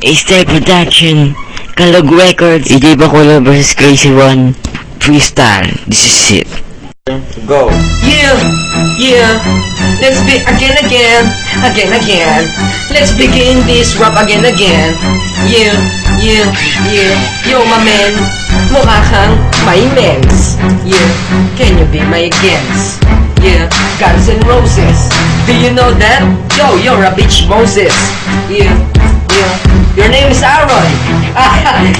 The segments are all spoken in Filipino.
A-Style Production, Kalog Records, EJ Bacolod vs Crazy One, Freestyle, this is it. Go. Yeah, let's be again. Let's begin this rap again. Yeah. Yo, my man, mukha kang my mens. Yeah, can you be my against? Yeah, Guns N' Roses. Do you know that? Yo, you're a bitch Moses. Yeah. Your name is Aaron.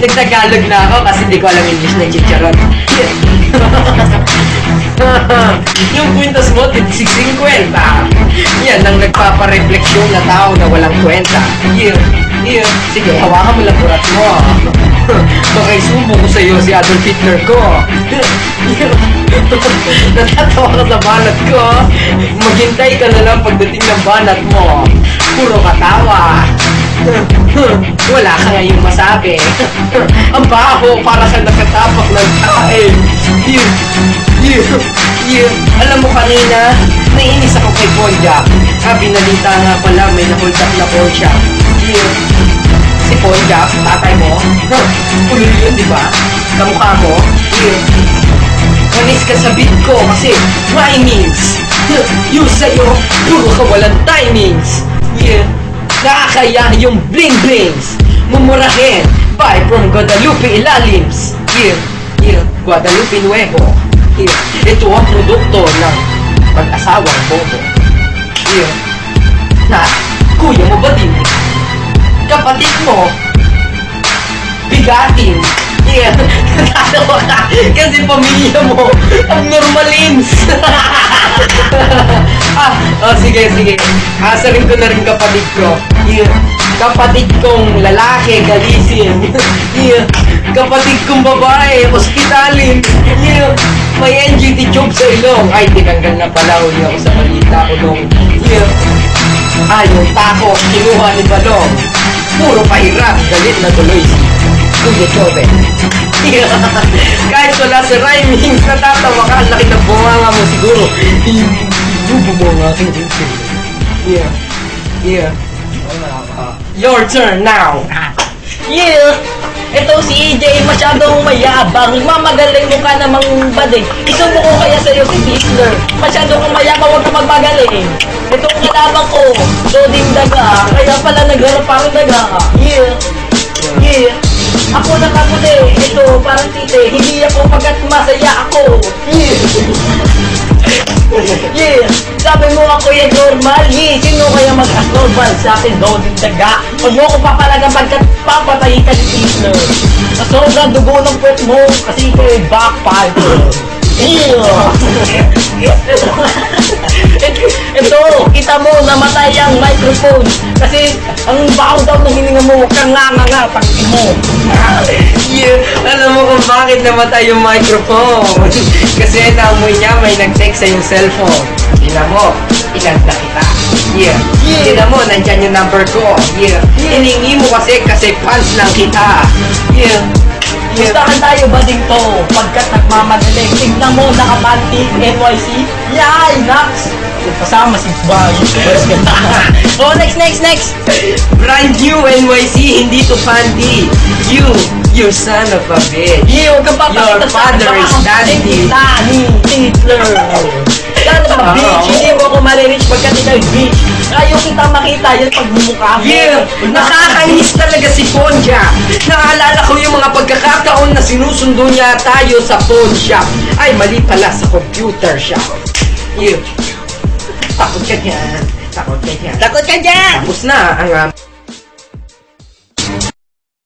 Nagtagalog na ako kasi di ko alam English na chicharon. Yeah. Yung kwintas mo, 50. Yan ang nagpaparefleksyon na tao na walang kwenta. Yeah. Sige, hawakan mo lang burat mo. Baka isubo ko sa'yo si Adolf Hitler ko. Natatawa ka sa banat ko. Maghintay ka na lang pagdating ng banat mo. Puro katawa. Wala ka ngayong masabi. Ang baho para sa nakatapak ng tae. Yeah. Alam mo kanina, nainis ako kay Ponja. Binalita nga pala may na-hold up na Ponja. Yeah. Si Ponja, tatay mo. Ulul yun, diba? Kamukha mo. Yeah. Manis ka sa beat ko kasi rhymings. Yung sa'yo, puro ka walang timings. Yeah. Nakakaya yung bling-blings. Mumurahin. Buy from Guadalupe Ilalims. Yeah. Guadalupe Nuevo. Yeah. Ito ang produkto ng pag-asawang bobo. Yeah. Na, kuya mo ba din? Kapatid mo, bigatin. Yeah. Natatawa ka kasi pamilya mo abnormalins. Sige. Asarin ko na rin kapatid ko. Yeah. Kapatid kong lalaki, galisin. Yeah. Kapatid kong babae, hospitalin. Yeah. May NGT job sa ilong. Ay, tinanggal na pala. Huli ako sa balita ko nung. Yeah. Yung tako, kinuha ni Balong. Puro pahirap, galit na tuloy si Kuya Joven. Yeah. Kahit wala sa rhymings, natatawa ka. Ang laki ng bunganga mo siguro. Ibubo mo ang aking intro. Yeah. Your turn now. Yeah. Ito si EJ, masyadong mayabang. Mamagaling mo ka namang bading. Isubo ko kaya sa'yo si Hitler. Masyado kong mayabang, huwag ka magmagaling. Itong kalaban ko, doding daga. Kaya pala nagharap ang daga. Yeah. Ako nakakuli. Ito parang tite. Hindi ako pagkat masaya ako. Yeah. Sabi mo ako yan normal. Yeah. Sino kaya mag-normal sa akin doding daga? Huwag mo ko papalagang pagkat papatayin ka ni Hitler. Sa sobrang dugo ng puwet mo kasi ikaw backfighter. Ito, kita mo, namatay ang microphone. Kasi, ang baho daw ng hininga mo, huwag kang nga, pagkin mo. Yeah, alam mo kung bakit namatay yung microphone. Kasi naamoy niya, may nag-text sa yung cellphone. Tingnan mo, inanda kita. Yeah. Tingnan mo, nandyan yung number ko. Yeah. Hiningi mo kasi fans lang kita. Yeah. Gustahan tayo ba din to? Pagkat nagmamagaling. Tignan mo, nakapanty, NYC. Yay! Nax! Kasama si Baggy. Oh, next! Brand new NYC, hindi to panty. You son of a bitch. Your father is dandy. Hitler. Son of a bitch. Hindi mo ako malirich pagkat ikaw yung bitch. Ayaw kita makita yan pag bumukha mo. Yeah, nakakainis talaga si Ponja. Naalala ko yung mga pagkakataon na sinusundo niya tayo sa phone shop. Ay, mali pala sa computer shop. Yeah. Takot ka dyan. Tapos na ang